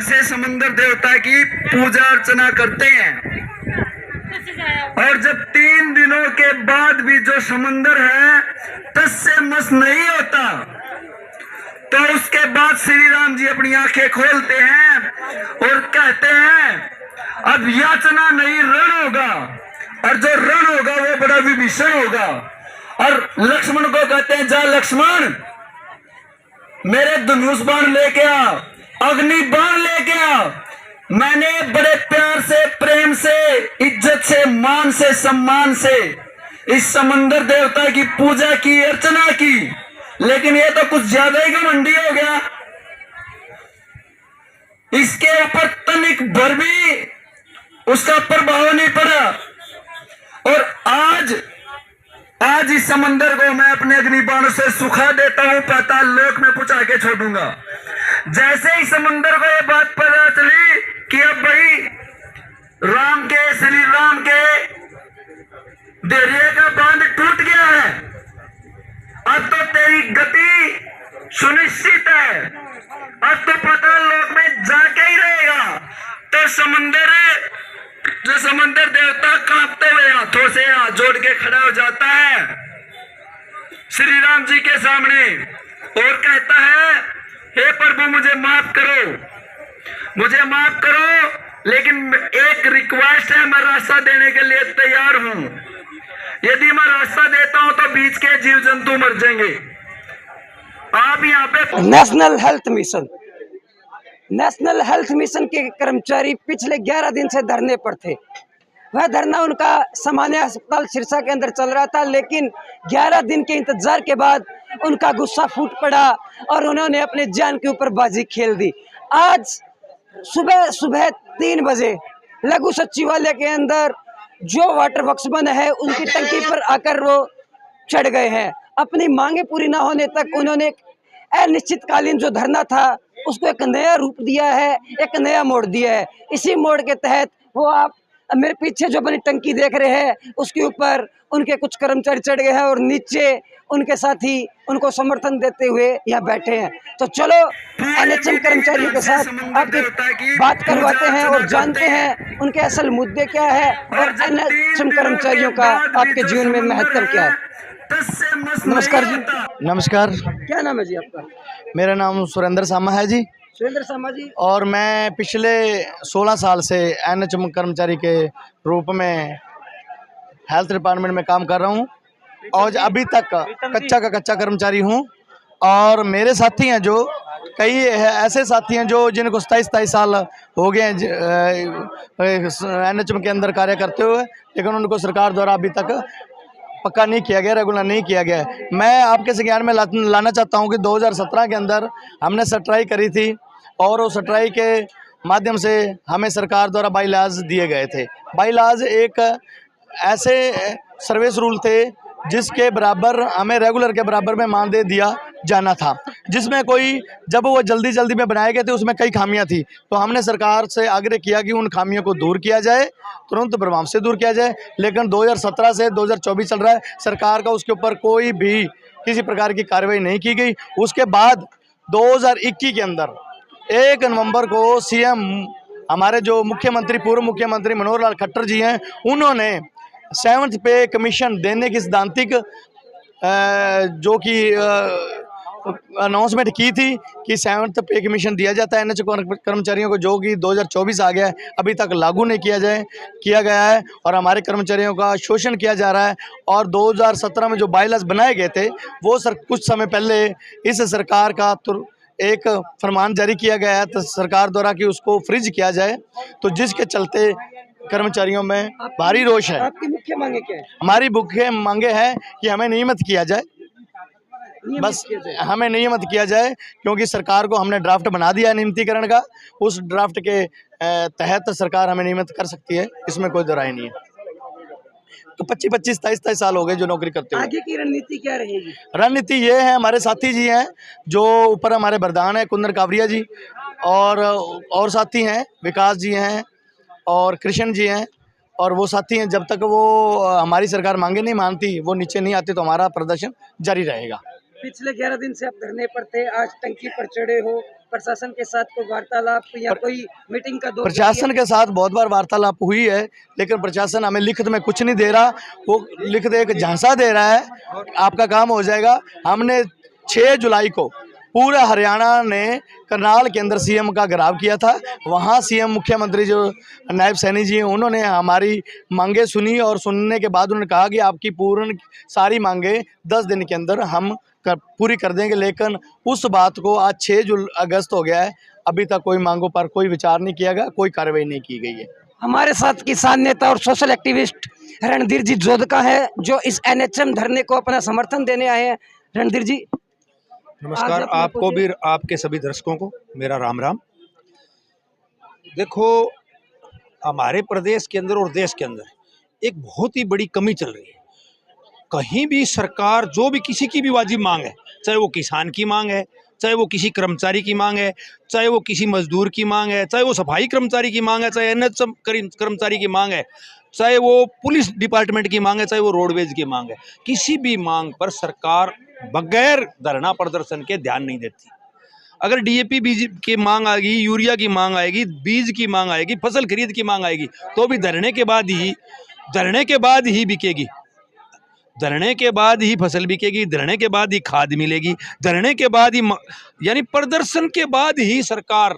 से समंदर देवता की पूजा अर्चना करते हैं, और जब 3 दिनों के बाद भी जो समंदर है टस से मस नहीं होता, तो उसके बाद श्री राम जी अपनी आंखें खोलते हैं और कहते हैं अब याचना नहीं रण होगा, और जो रण होगा वो बड़ा विभीषण होगा। और लक्ष्मण को कहते हैं जा लक्ष्मण, मेरे धनुष बाण लेके आ, अग्नि बाण लेके आ। मैंने बड़े प्यार से, प्रेम से, इज्जत से, मान से, सम्मान से इस समंदर देवता की पूजा की, अर्चना की, लेकिन ये तो कुछ ज्यादा ही घमंडी हो गया। इसके ऊपर तनिक भर भी उसका प्रभाव नहीं पड़ा, और आज इस समंदर को मैं अपने अग्निबाणों से सुखा देता हूं, पाताल लोक में पहुंचा के छोड़ूंगा। जैसे ही समंदर को ये बात पता चली कि अब भाई श्री राम के दरिया का बांध टूट गया है, अब तो तेरी गति सुनिश्चित है, अब तो पाताल लोक में जाके ही रहेगा। तो जो समंदर देवता कांपते हुए हाथों से हाथ जोड़ के खड़ा हो जाता है श्री राम जी के सामने और कहता है हे प्रभु मुझे माफ करो, मुझे माफ करो, लेकिन एक रिक्वेस्ट है, मैं रास्ता देने के लिए तैयार हूं। यदि मैं रास्ता देता हूं तो बीच के जीव जंतु मर जाएंगे। आप यहाँ पे नेशनल हेल्थ मिशन के कर्मचारी पिछले 11 दिन से धरने पर थे। वह धरना उनका सामान्य अस्पताल सिरसा के अंदर चल रहा था, लेकिन 11 दिन के इंतजार के बाद उनका गुस्सा फूट पड़ा और उन्होंने अपने जान के ऊपर बाजी खेल दी। आज सुबह 3 बजे लघु सचिवालय के अंदर जो वाटर वर्क्स बने हैं उनकी टंकी पर आकर वो चढ़ गए हैं। अपनी मांगे पूरी ना होने तक उन्होंने एक अनिश्चितकालीन जो धरना था उसको एक नया रूप दिया है, एक नया मोड़ दिया है। इसी मोड़ के तहत वो आप मेरे पीछे जो बनी टंकी देख रहे हैं उसके ऊपर उनके कुछ कर्मचारी चढ़ गए हैं और नीचे उनके साथी उनको समर्थन देते हुए यहाँ बैठे हैं। तो चलो एनएचएम कर्मचारियों के साथ आपकी बात करवाते हैं और जानते हैं उनके असल मुद्दे क्या है और एनएचएम कर्मचारियों का आपके जीवन में महत्व क्या है। नमस्कार जी। नमस्कार। क्या नाम है जी आपका? मेरा नाम सुरेंद्र सामा है जी। सुरेंद्र सामा जी। और मैं पिछले 16 साल से एनएचएम कर्मचारी के रूप में हेल्थ डिपार्टमेंट में काम कर रहा हूं और अभी तक कच्चा कर्मचारी हूं। और मेरे साथी हैं जो कई ऐसे साथी हैं जो जिनको 27 साल हो गए एनएचएम के अंदर कार्य करते हुए, लेकिन उनको सरकार द्वारा अभी तक पक्का नहीं किया गया, रेगुलर नहीं किया गया। मैं आपके संज्ञान में लाना चाहता हूं कि 2017 के अंदर हमने स्ट्राइक करी थी और उस स्ट्राइक के माध्यम से हमें सरकार द्वारा बाईलाज दिए गए थे। बाईलाज एक ऐसे सर्विस रूल थे जिसके बराबर हमें रेगुलर के बराबर में मानदेय दिया जाना था, जिसमें कोई जब वो जल्दी में बनाए गए थे उसमें कई खामियां थी। तो हमने सरकार से आग्रह किया कि उन खामियों को दूर किया जाए, तुरंत प्रभाव से दूर किया जाए। लेकिन 2017 से 2024 चल रहा है, सरकार का उसके ऊपर कोई भी किसी प्रकार की कार्रवाई नहीं की गई। उसके बाद 2021 के अंदर 1 नवंबर को सीएम हमारे जो मुख्यमंत्री, पूर्व मुख्यमंत्री मनोहर लाल खट्टर जी हैं, उन्होंने 7th पे कमीशन देने की सैद्धांतिक जो कि अनाउंसमेंट की थी कि 7th पे कमीशन दिया जाता है एनएचएम कर्मचारियों को, जो कि 2024 आ गया है, अभी तक लागू नहीं किया गया है और हमारे कर्मचारियों का शोषण किया जा रहा है। और 2017 में जो बाईलाज बनाए गए थे वो कुछ समय पहले इस सरकार का एक फरमान जारी किया गया है तो सरकार द्वारा कि उसको फ्रीज किया जाए, तो जिसके चलते कर्मचारियों में भारी रोष है। आपकी मुख्य मांगे क्या है? हमारी मुख्य मांगे हैं कि हमें नियमित किया जाए, बस हमें नियमित किया जाए, क्योंकि सरकार को हमने ड्राफ्ट बना दिया है नियमितीकरण का। उस ड्राफ्ट के तहत सरकार हमें नियमित कर सकती है, इसमें कोई दो राय नहीं है। तो 25, 27 साल हो गए जो नौकरी करते हुए। आगे की रणनीति क्या रहेगी? रणनीति ये है, हमारे साथी जी हैं जो ऊपर हमारे प्रधान है कुंदन कावरिया जी, और साथी हैं विकास जी हैं और कृष्ण जी हैं, और वो साथी हैं। जब तक वो हमारी सरकार मांगे नहीं मानती, वो नीचे नहीं आती, तो हमारा प्रदर्शन जारी रहेगा। पिछले 11 दिन से आप धरने पर थे, आज टंकी पर चढ़े हो, प्रशासन के साथ कोई वार्तालाप या कोई मीटिंग का दौर प्रशासन के साथ बहुत बार वार्तालाप हुई है, लेकिन प्रशासन हमें लिखित में कुछ नहीं दे रहा। वो लिखित एक झांसा दे रहा है, आपका काम हो जाएगा। हमने 6 जुलाई को पूरा हरियाणा ने करनाल के अंदर सीएम का घेराव किया था। वहाँ सीएम मुख्यमंत्री जो नायब सैनी जी हैं, उन्होंने हमारी मांगे सुनी और सुनने के बाद उन्होंने कहा कि आपकी पूर्ण सारी मांगे 10 दिन के अंदर हम पूरी कर देंगे। लेकिन उस बात को आज 6 अगस्त हो गया है, अभी तक कोई मांगों पर कोई विचार नहीं किया गया, कोई कार्रवाई नहीं की गई है। हमारे साथ किसान नेता और सोशल एक्टिविस्ट रणधीर जी जोधका है, जो इस एनएचएम धरने को अपना समर्थन देने आए हैं। रणधीर जी नमस्कार, आपको भी, आपके सभी दर्शकों को मेरा राम राम। देखो, हमारे प्रदेश के अंदर और देश के अंदर एक बहुत ही बड़ी कमी चल रही है। कहीं भी सरकार जो भी किसी की भी वाजिब मांग है, चाहे वो किसान की मांग है, चाहे वो किसी कर्मचारी की मांग है, चाहे वो किसी मजदूर की मांग है, चाहे वो सफाई कर्मचारी की मांग है, चाहे एनएचएम कर्मचारी की मांग है, चाहे वो पुलिस डिपार्टमेंट की मांग है, चाहे वो रोडवेज की मांग है, किसी भी मांग पर सरकार बगैर धरना प्रदर्शन के ध्यान नहीं देती। अगर डीएपी बीज की मांग आएगी, यूरिया की मांग आएगी, बीज की मांग आएगी, फसल खरीद की मांग आएगी, तो भी धरने के बाद ही बिकेगी, धरने के बाद ही फसल बिकेगी, धरने के बाद ही खाद मिलेगी, धरने के बाद ही, यानी प्रदर्शन के बाद ही सरकार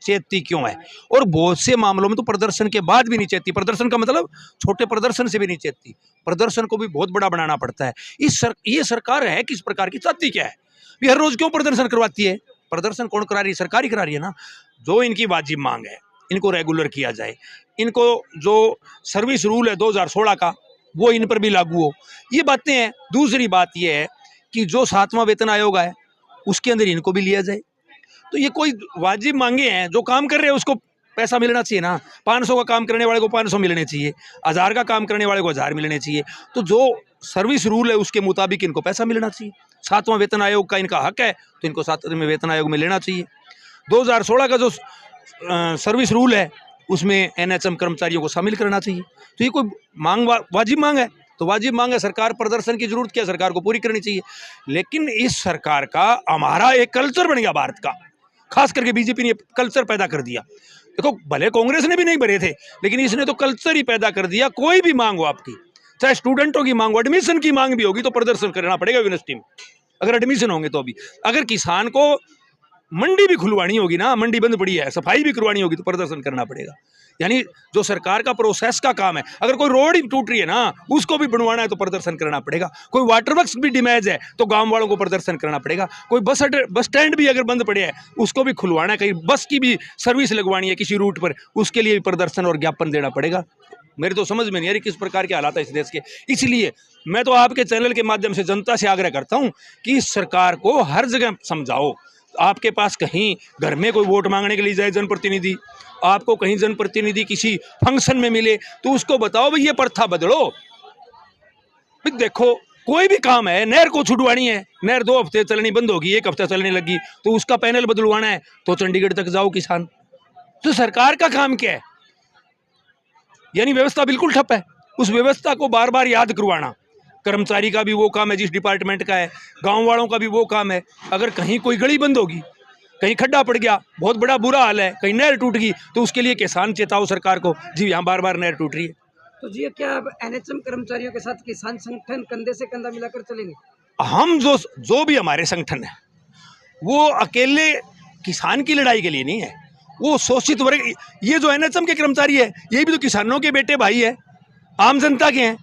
चेतती क्यों है। और बहुत से मामलों में तो प्रदर्शन के बाद भी नहीं चेतती। प्रदर्शन का मतलब छोटे प्रदर्शन से भी नहीं चेतती, प्रदर्शन को भी बहुत बड़ा बनाना पड़ता है। ये सरकार है किस प्रकार की, चाहती क्या है? भी हर रोज क्यों प्रदर्शन करवाती है? प्रदर्शन कौन करा रही है? सरकार ही करा रही है ना। जो इनकी वाजिब मांग है, इनको रेगुलर किया जाए, इनको जो सर्विस रूल है 2016 का वो इन पर भी लागू हो, ये बातें हैं। दूसरी बात ये है कि जो 7वां वेतन आयोग है उसके अंदर इनको भी लिया जाए। तो ये कोई वाजिब मांगे हैं, जो काम कर रहे हैं उसको पैसा मिलना चाहिए ना। 500 का काम करने वाले को 500 मिलने चाहिए, 1000 का काम करने वाले को 1000 मिलने चाहिए। तो जो सर्विस रूल है उसके मुताबिक इनको पैसा मिलना चाहिए। 7वां वेतन आयोग का इनका हक है, तो इनको 7वें वेतन आयोग में लेना चाहिए। 2016 का जो सर्विस रूल है उसमें एनएचएम कर्मचारियों को शामिल करना चाहिए। तो ये कोई मांग वाजिब मांग है, तो वाजिब मांग है। सरकार प्रदर्शन की जरूरत क्या है, सरकार को पूरी करनी चाहिए। लेकिन इस सरकार का, हमारा एक कल्चर बन गया भारत का, खास करके बीजेपी ने कल्चर पैदा कर दिया। देखो, भले कांग्रेस ने भी नहीं भरे थे, लेकिन इसने तो कल्चर ही पैदा कर दिया। कोई भी मांग हो आपकी, चाहे स्टूडेंटों की मांग हो, एडमिशन की मांग भी होगी तो प्रदर्शन करना पड़ेगा यूनिवर्सिटी में, अगर एडमिशन होंगे तो भी। अगर किसान को मंडी भी खुलवानी होगी ना, मंडी बंद पड़ी है, सफाई भी करवानी होगी तो प्रदर्शन करना पड़ेगा। यानी जो सरकार का प्रोसेस का काम है, अगर कोई रोड ही टूट रही है ना, उसको भी बनवाना है तो प्रदर्शन करना पड़ेगा। कोई वाटर वर्क्स भी डैमेज है तो गांव वालों को प्रदर्शन करना पड़ेगा। कोई बस स्टैंड भी अगर बंद पड़े है उसको भी खुलवाना है, कहीं बस की भी सर्विस लगवानी है किसी रूट पर, उसके लिए भी प्रदर्शन और ज्ञापन देना पड़ेगा। मेरी तो समझ में नहीं आ रही किस प्रकार के हालात है इस देश के। इसलिए मैं तो आपके चैनल के माध्यम से जनता से आग्रह करता हूँ कि सरकार को हर जगह समझाओ। आपके पास कहीं घर में कोई वोट मांगने के लिए जाए जनप्रतिनिधि, आपको कहीं जनप्रतिनिधि किसी फंक्शन में मिले तो उसको बताओ भाई ये प्रथा बदलो। भाई देखो, कोई भी काम है, नहर को छुड़वानी है, नहर 2 हफ्ते चलनी बंद होगी, 1 हफ्ता चलने लगी, तो उसका पैनल बदलवाना है तो चंडीगढ़ तक जाओ किसान। तो सरकार का काम क्या है? यानी व्यवस्था बिल्कुल ठप है। उस व्यवस्था को बार बार याद करवाना, कर्मचारी का भी वो काम है जिस डिपार्टमेंट का है, गांव वालों का भी वो काम है। अगर कहीं कोई गली बंद होगी, कहीं खड्डा पड़ गया, बहुत बड़ा बुरा हाल है, कहीं नहर टूट गई, तो उसके लिए किसान चेताओ सरकार को, जी यहाँ बार बार नहर टूट रही है। तो जी क्या अब एनएचएम कर्मचारियों के साथ किसान संगठन कंधे से कंधा मिलाकर चलेंगे? हम जो भी हमारे संगठन है वो अकेले किसान की लड़ाई के लिए नहीं है, वो शोषित वर्ग, ये जो एनएचएम के कर्मचारी है ये भी तो किसानों के बेटे भाई है, आम जनता के हैं।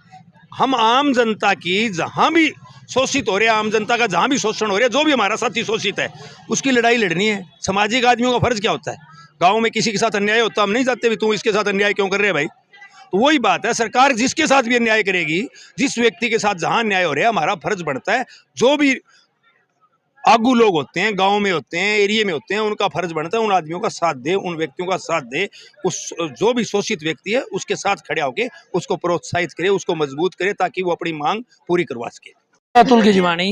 हम आम जनता की जहाँ भी शोषित हो रहे हैं, आम जनता का जहाँ भी शोषण हो रहा है, जो भी हमारा साथी शोषित है उसकी लड़ाई लड़नी है। सामाजिक आदमियों का फर्ज क्या होता है? गांव में किसी के साथ अन्याय होता हम नहीं जाते भी तू इसके साथ अन्याय क्यों कर रहे भाई। तो वही बात है, सरकार जिसके साथ भी अन्याय करेगी, जिस व्यक्ति के साथ जहाँ अन्याय हो रहा है, हमारा फर्ज बनता है, जो भी आगू लोग होते हैं, गांव में होते हैं, एरिया में होते हैं, उनका फर्ज बनता है उन आदमियों का साथ दे, उन व्यक्तियों का साथ दे, उस जो भी शोषित व्यक्ति है उसके साथ खड़े होकर उसको प्रोत्साहित करे, उसको मजबूत करे, ताकि वो अपनी मांग पूरी करवा सके। अतुल की जीवानी।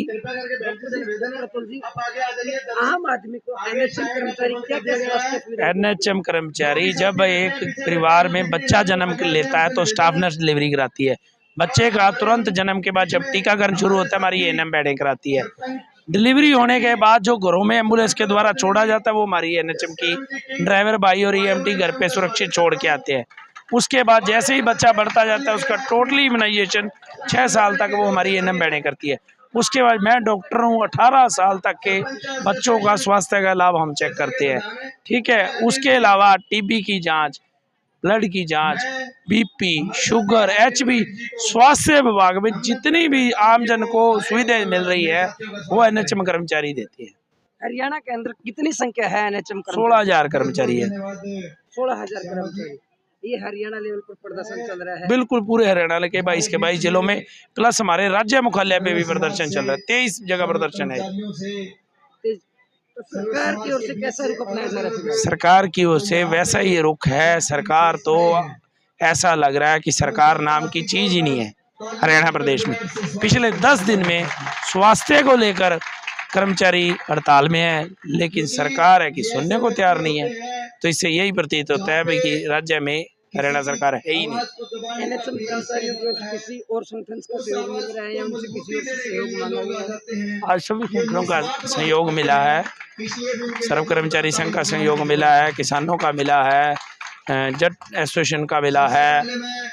आम आदमी को एनएचएम कर्मचारी क्या एनएचएम कर्मचारी जब एक परिवार में बच्चा जन्म लेता है तो स्टाफ नर्स डिलीवरी कराती है। बच्चे का तुरंत जन्म के बाद जब टीकाकरण शुरू होता है हमारी एएनएम बैडें कराती है। डिलीवरी होने के बाद जो घरों में एम्बुलेंस के द्वारा छोड़ा जाता है वो हमारी एनएचएम की ड्राइवर भाई और ईएमटी घर पे सुरक्षित छोड़ के आते हैं। उसके बाद जैसे ही बच्चा बढ़ता जाता है उसका टोटली इम्यूनाइजेशन 6 साल तक वो हमारी एनएम बहने करती है। उसके बाद मैं डॉक्टर हूँ, 18 साल तक के बच्चों का स्वास्थ्य का लाभ हम चेक करते हैं, ठीक है। उसके अलावा टीबी की जांच, ब्लड की जांच, बीपी, शुगर, एचबी, स्वास्थ्य विभाग में जितनी भी आमजन को सुविधाएं मिल रही है वो एनएचएम कर्मचारी देती है। हरियाणा के अंदर कितनी संख्या है एनएचएम 16,000 कर्मचारी है। 16,000 कर्मचारी। ये हरियाणा लेवल पर प्रदर्शन चल रहा है। बिल्कुल पूरे हरियाणा के 22 के 22 जिलों में, प्लस हमारे राज्य मुख्यालय पे भी प्रदर्शन चल रहा है। 23 जगह प्रदर्शन है। तो सरकार की ओर से कैसा रुख अपनाया जा रहा है? सरकार की ओर से वैसा ही रुख है। सरकार तो ऐसा लग रहा है कि सरकार नाम की चीज ही नहीं है हरियाणा प्रदेश में। पिछले 10 दिन में स्वास्थ्य को लेकर कर्मचारी हड़ताल में है, लेकिन सरकार है कि सुनने को तैयार नहीं है। तो इससे यही प्रतीत होता है भाई कि राज्य में हरियाणा सरकार है ही नहीं। एनएचएम कर्मचारियों को किसी और संगठन का सहयोग मिल रहा है या उनसे किसी और से सहयोग मांगा हुआ है? आज सभी संगठनों का सहयोग मिला है। सर्व कर्मचारी संघ का सहयोग मिला है, किसानों का मिला है, जट एसोसिएशन का मिला है,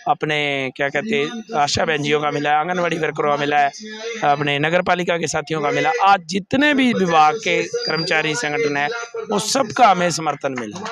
अपने क्या कहते हैं आशा बहनजियों का मिला है, आंगनवाड़ी वर्करों का मिला है, अपने नगर पालिका के साथियों का मिला। आज जितने भी विभाग के कर्मचारी संगठन है वो सबका हमें समर्थन मिला।